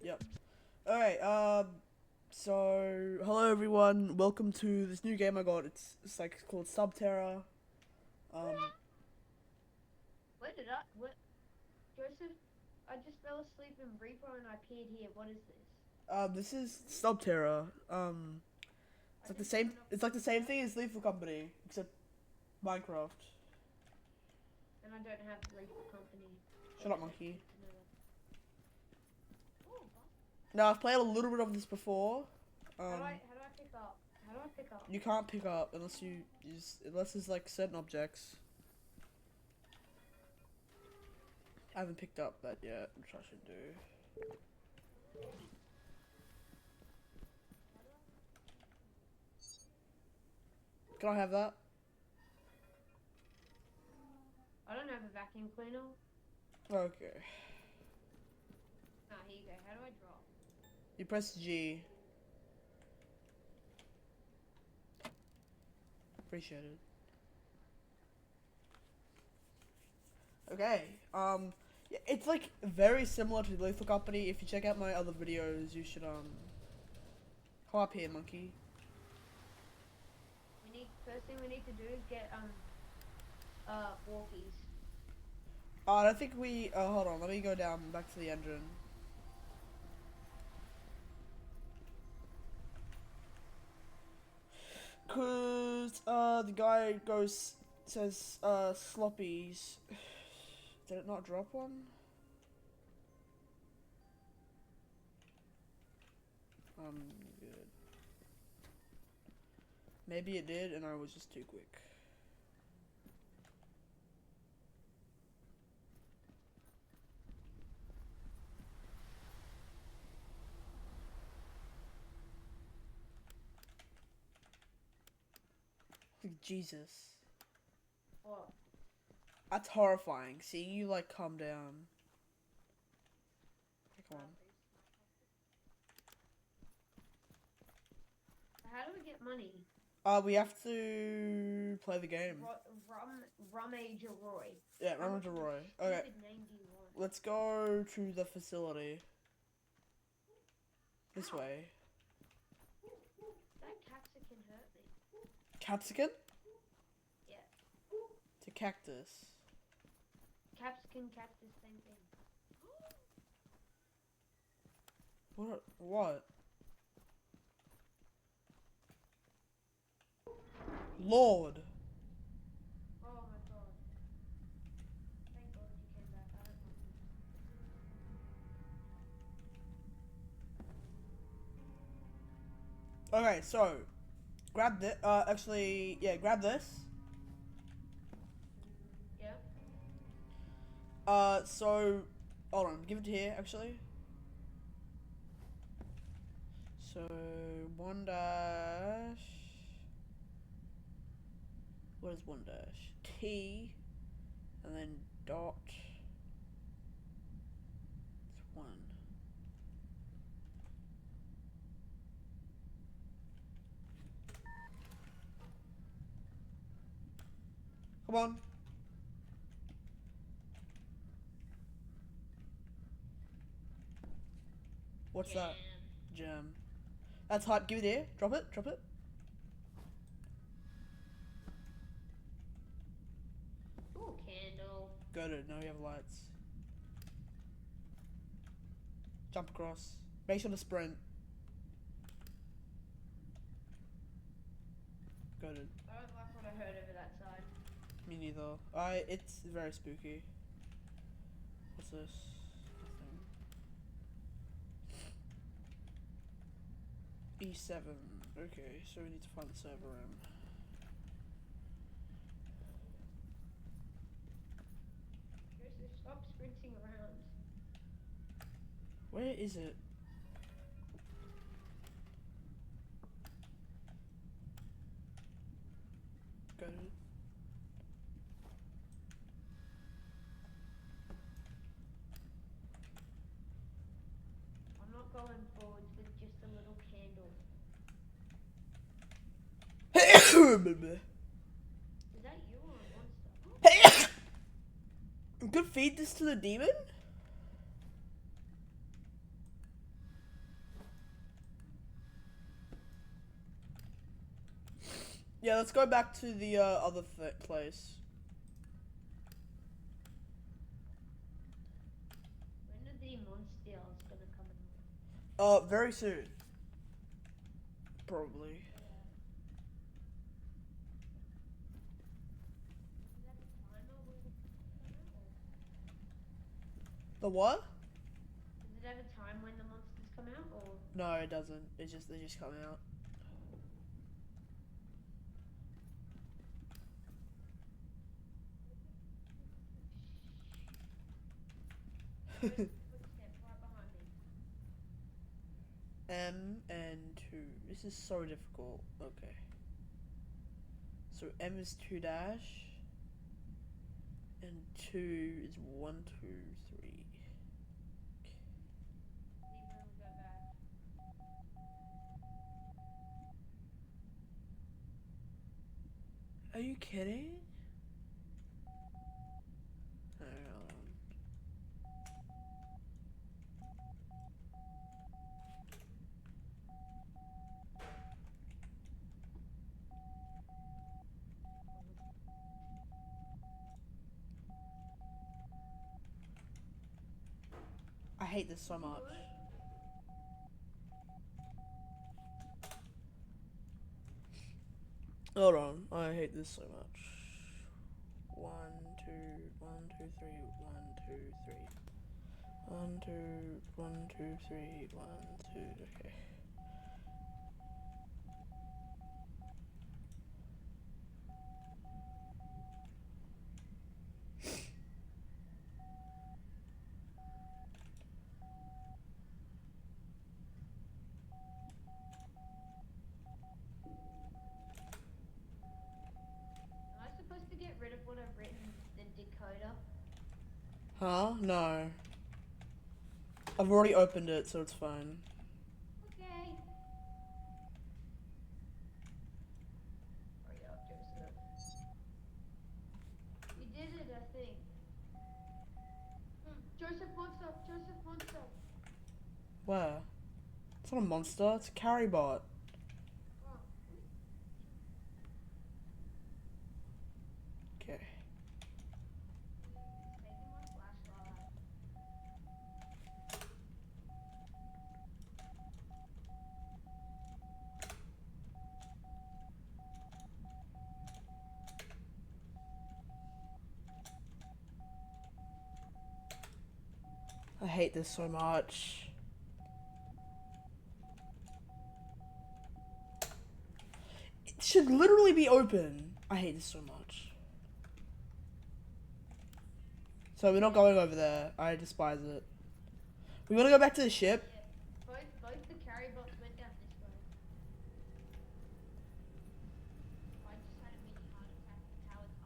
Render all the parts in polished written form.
Yep. Alright, so hello everyone, welcome to this new game I got. It's like called SUBTERROR. Um What? Joseph, I just fell asleep in Reaper and I appeared here. What is this? this is SUBTERROR. I didn't sign up It's for like the this same yet, thing as Lethal Company, except Minecraft. and I don't have Reaper Company. Or Shut up, is it monkey. good to know that? Oh, Now I've played a little bit of this before. how do I pick up? How do I pick up? You can't pick up unless you use unless there's like certain objects. I haven't picked up that yet, which I should do. Can I have that? I don't have a vacuum cleaner. Okay. Ah, here you go. How do I drop? You press G. Appreciate it. Okay. Yeah, it's like very similar to Lethal Company. If you check out my other videos, you should come up here, monkey. First thing we need to do is get walkies. I don't think we. Hold on. Let me go down back to the engine. Cause the guy says sloppies. Did it not drop one? Good. Maybe it did, and I was just too quick. Jesus. What? That's horrifying. Seeing you like calm down. Okay, come on. How do we get money? We have to play the game. Rumage Roy. Yeah, remember to Roy. Okay, Stupid name do you want? let's go to the facility. This Ow. way. That capsicum hurt me. Capsicum? Yeah. To cactus. Capsicum, cactus, same thing. What? What? Lord. Oh my god. Thank god you came back. I don't like you. Okay, so grab this. Actually, yeah, grab this. Yeah? So hold on, give it to here. Actually, so one dash. What is one dash? T, and then dot. It's one. Come on. What's that? Jam. Gem. That's hype. Give it here. Drop it. Drop it. Ooh, candle. Got it. Now we have lights. Jump across. Make sure to sprint. Got it. I don't like what I heard over that side. Me neither. It's very spooky. What's this? Nothing. E7. Okay, so we need to find the server room. Joseph, stop sprinting around. Where is it? Got it. I'm not going forwards with just a little candle. Is that you or a monster? Could feed this to the demon? Yeah, let's go back to the other place. When are the monsters gonna come in? Very soon. Probably. Yeah. Does it have a timer when it come out, or The what? does it have a time when the monsters come out, or? No, it doesn't. They just come out. Footsteps right behind me. M and 2. This is so difficult. Okay. So M is 2 dash. And 2 is 1, 2, 3. Leave room, go back. Are you kidding? Alright, hold on. I hate this so much. Hold on, I hate this so much. 1, 2, 1, 2, 3, 1, 2, 3. 1, 2, 1, 2, 3, 1, 2, okay. Am I supposed to get rid of what I've written in the decoder? Huh? No. I've already opened it, so it's fine. Okay. Hurry up, Joseph. You did it, I think. Joseph wants up. Joseph wants up. Where? It's not a monster, it's a carry bot. Oh. Okay. Taking my flashlight. I hate this so much. It should literally be open. I hate this so much. So we're not going over there. I despise it. We want to go back to the ship. Yeah. Both the carry bots went down this way. I just had a mini heart attack with Howard's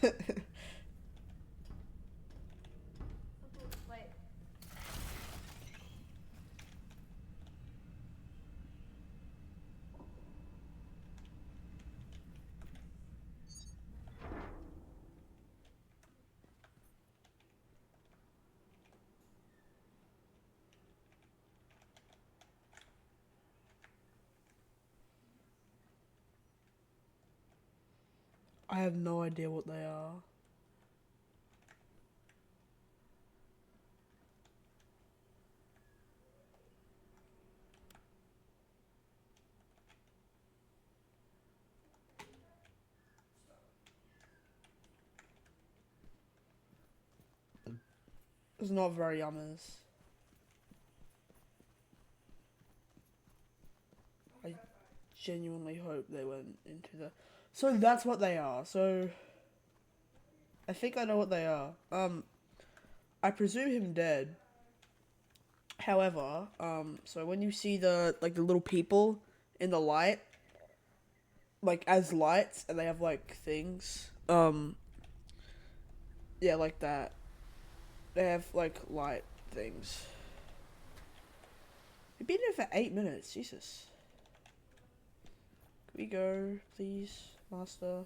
eye. Wait. I have no idea what they are. It's not very yummers. I genuinely hope they went into the... So that's what they are. So I think I know what they are. I presume him dead. However, so when you see the little people in the light, like as lights, and they have like things, yeah, like that. They have like light things. We've been here for 8 minutes. Jesus. Can we go, please, master?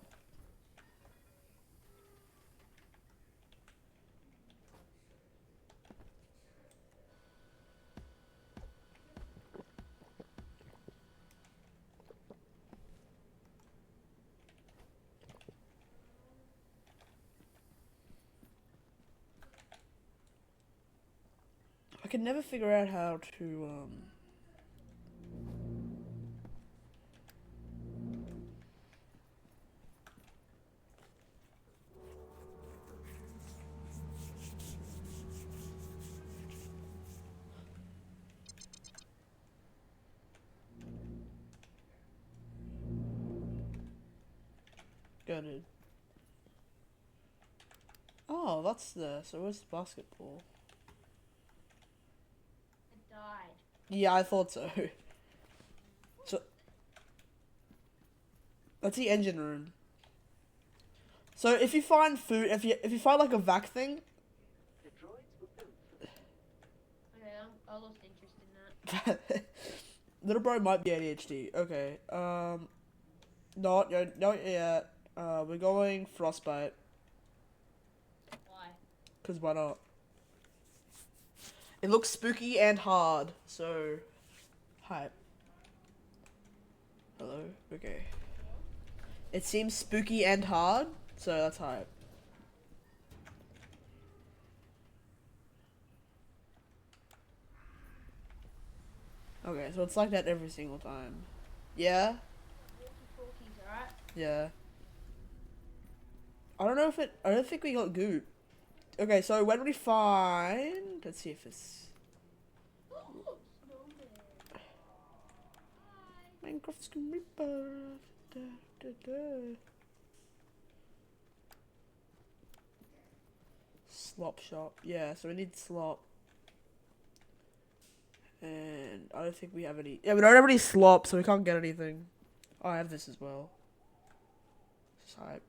can never figure out how to, Got it. Oh, that's there. So where's the basketball? It died. Yeah, I thought so. So that's the engine room. So if you find food, if you find like a vac thing, Okay, I lost interest in that. little bro might be ADHD. Okay. Not yet. We're going frostbite. Why? Cause why not? It looks spooky and hard. So, hype. Hello. Okay. It seems spooky and hard. So that's hype. Okay, so it's like that every single time. Yeah? Walkie-talkies, alright? Yeah. I don't know if it... I don't think we got goop. Okay, so when we find... Let's see if it's... Snowman. Hi. Minecraft Screen Reaper. Da, da, da. Slop shop. Yeah, so we need slop. And I don't think we have any... Yeah, we don't have any slop, so we can't get anything. Oh, I have this as well. This is hype.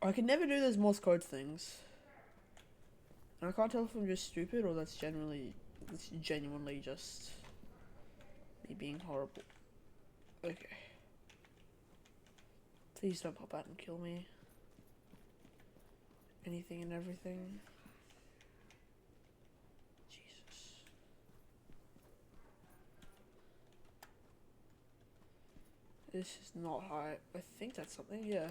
I can never do those Morse code things. And I can't tell if I'm just stupid or that's genuinely just me being horrible. Okay. Please don't pop out and kill me. Anything and everything. Jesus. This is not high. I think that's something, yeah.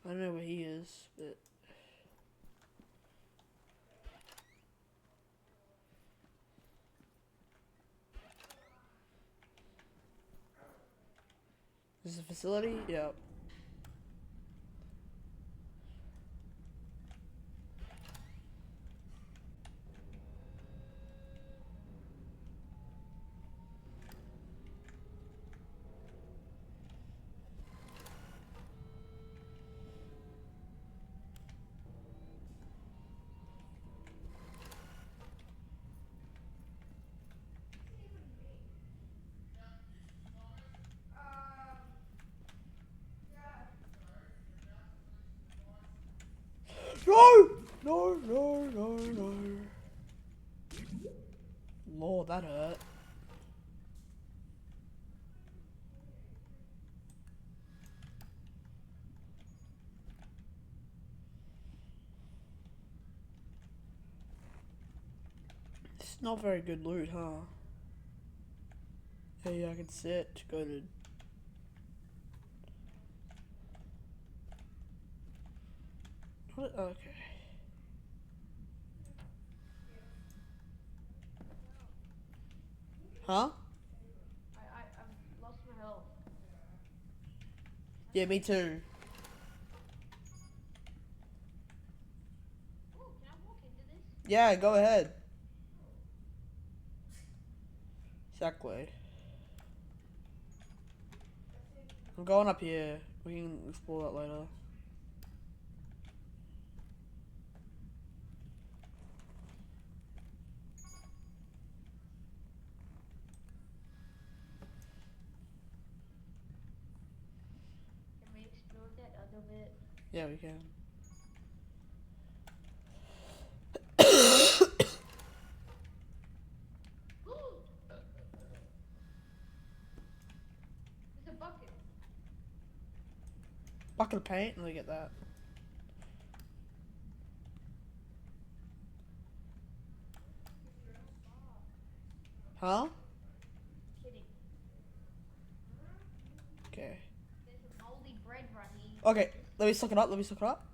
I don't know where he is, but... This is a facility? Yep. No! No, no, no, no. Lord, that hurt. It's not very good loot, huh? Hey, I can sit, go to... What? Okay. Huh? I've lost my health. Yeah, me too. Oh, can I walk into this? Yeah, go ahead. Exactly. I'm going up here. We can explore that later. Can we explore that other bit? Yeah, we can. There's a bucket. Bucket of paint, let me get that. Huh? Kidding. Okay. There's a moldy red right here. Okay, let me suck it up. Let me suck it up.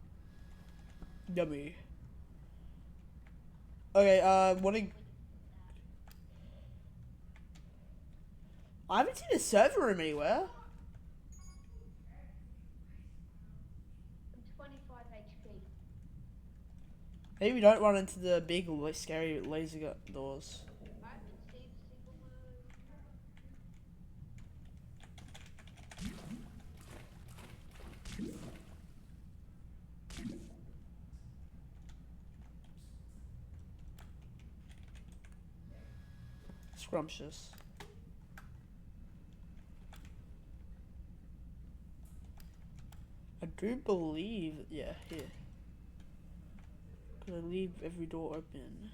Yummy. Okay, what do you... I haven't seen a server room anywhere. I'm 25 HP. Maybe we don't run into the big, scary laser doors. I haven't seen a single one of those. Scrumptious. I do believe, yeah, here. Cause I leave every door open.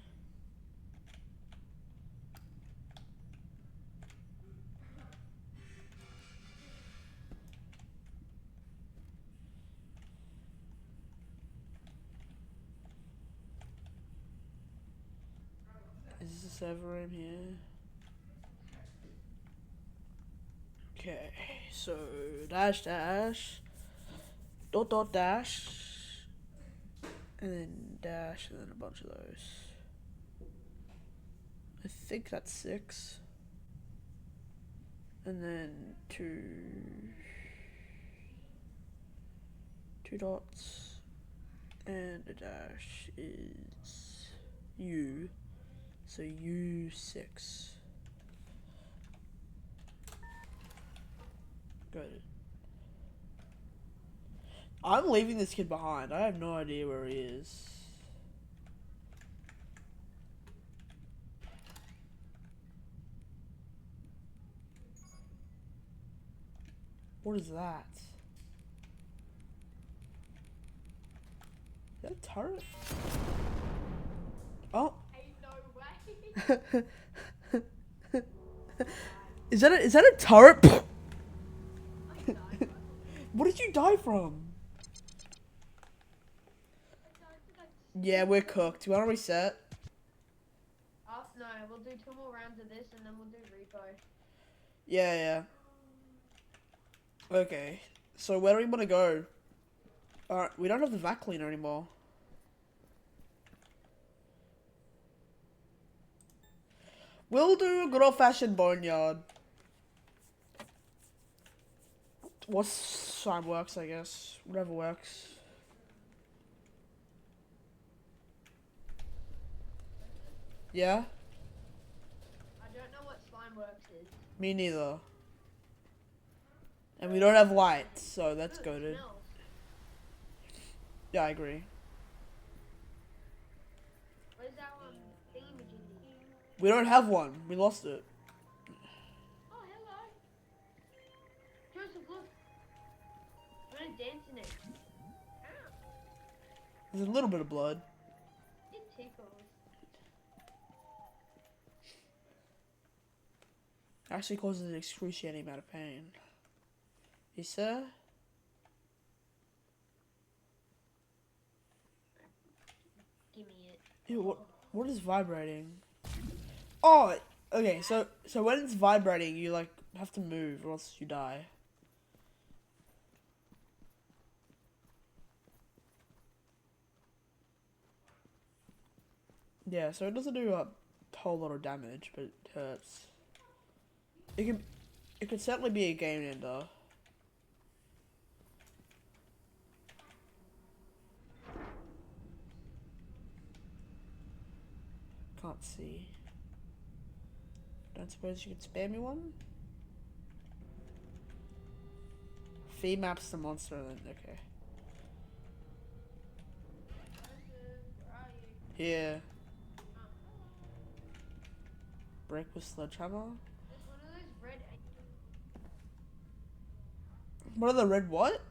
Is this a server room here? Okay, so dash dash, dot dot dash, and then dash, and then a bunch of those. I think that's 6. And then two dots, and a dash is U, so U6. Got it. I'm leaving this kid behind. I have no idea where he is. What is that? Is that a turret? Oh. Ain't no way. Is that a turret? I died. What did you die from? Yeah, we're cooked. You wanna reset? No, we'll do 2 more rounds of this and then we'll do repo. Yeah. Okay. So where do we wanna go? Alright, we don't have the vac cleaner anymore. We'll do a good old fashioned boneyard. What time works, I guess. Whatever works. Yeah? I don't know what slime works is. Me neither. And we don't have light, so that's Ooh, it goated. smells. Yeah, I agree. Where's our thingamajiggy? We don't have one. We lost it. Oh, hello. Joseph, look. I'm gonna dance in it. Ow. There's a little bit of blood. It tickles. Actually causes an excruciating amount of pain. Yes, sir? Give me it. Ew, what is vibrating? Oh, okay, so when it's vibrating, you like have to move or else you die. Yeah, so it doesn't do a whole lot of damage, but it hurts. It could certainly be a game ender. Can't see. Don't suppose you could spare me one? Fee maps the monster then, okay. Joseph, where are you? Here. Oh, hello. Break with sledgehammer? There's one of those red. What are the red what?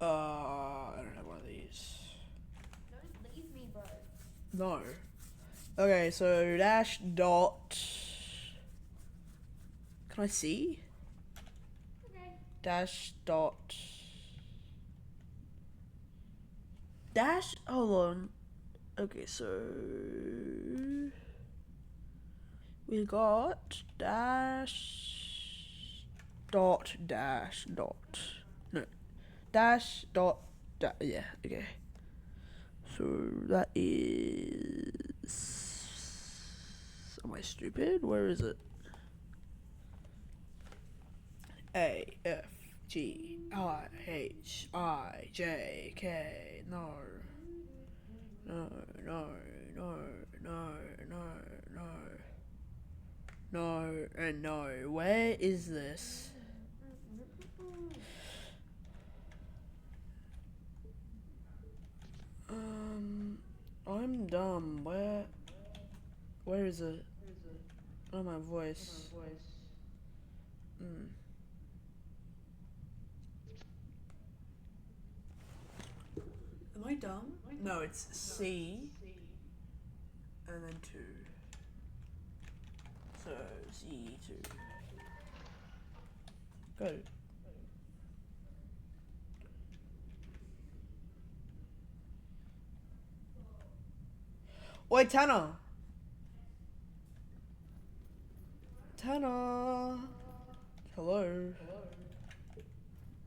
I don't have one of these. Don't leave me, bro. No. Okay, so dash dot. Can I see? Okay. Dash dot. Dash. Hold on. Okay, so we got dash dot dash dot. No. Dash dot yeah, okay. So that is. Am I stupid? Where is it? A F G I H I J K. No. No, no, no, no, no, no. No, and no. Where is this? I'm dumb. Where is it? Oh, my voice. Am I dumb? No, it's C and then 2. So C2. Go. Oi, Tanner! Tanner! Hello?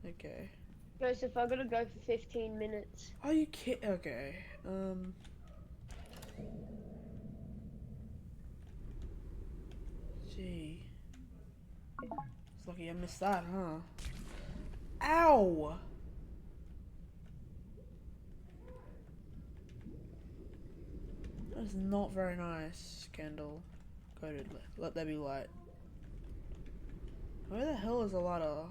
Okay. Joseph, I gotta go for 15 minutes. Are you kidding? Okay. Gee. It's lucky I missed that, huh? Ow! That is not very nice, Candle. Go to let there be light. Where the hell is the ladder?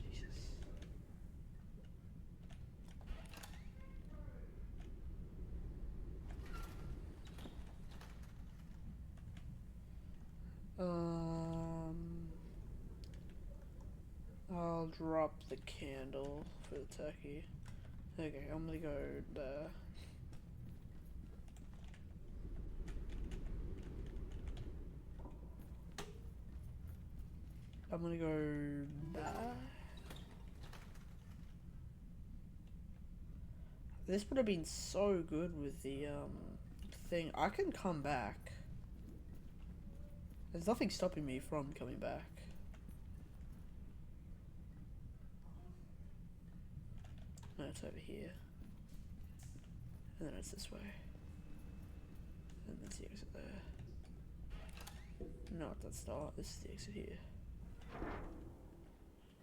Jesus. I'll drop the candle for the turkey. Okay, I'm gonna go there. I'm gonna go there. This would have been so good with the thing. I can come back. There's nothing stopping me from coming back. No, it's over here. And then it's this way. And that's the exit there. No, that's not. This is the exit here.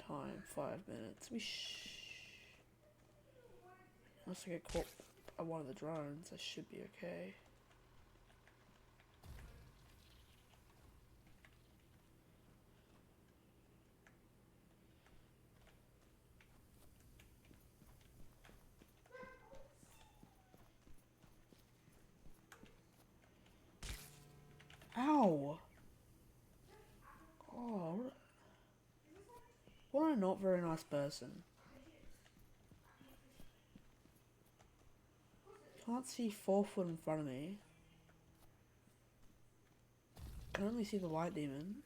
Time 5 minutes. Unless I get caught by one of the drones, I should be okay. Ow! Oh, what a not very nice person. Can't see 4 foot in front of me. Can only see the light demon.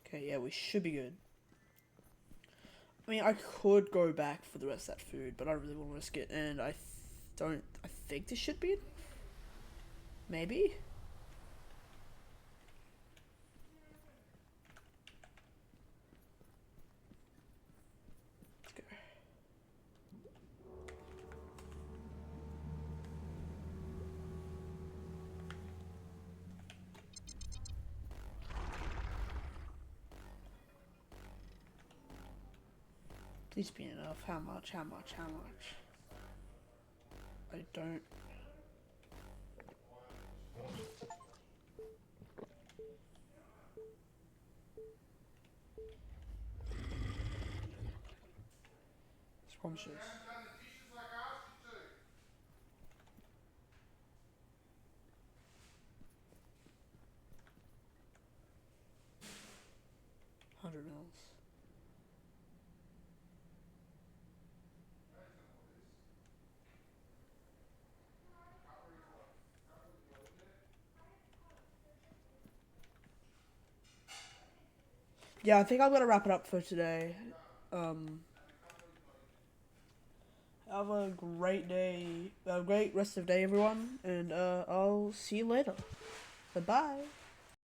Okay, yeah, we should be good. I mean, I could go back for the rest of that food, but I don't really want to risk it, and I think this should be enough? Maybe? Let's go. Please be enough. How much? How much? How much? I don't. Scrumptious. $100. yeah, I think I'm gonna wrap it up for today. Have a great day, a great rest of the day, everyone, and I'll see you later. Bye bye.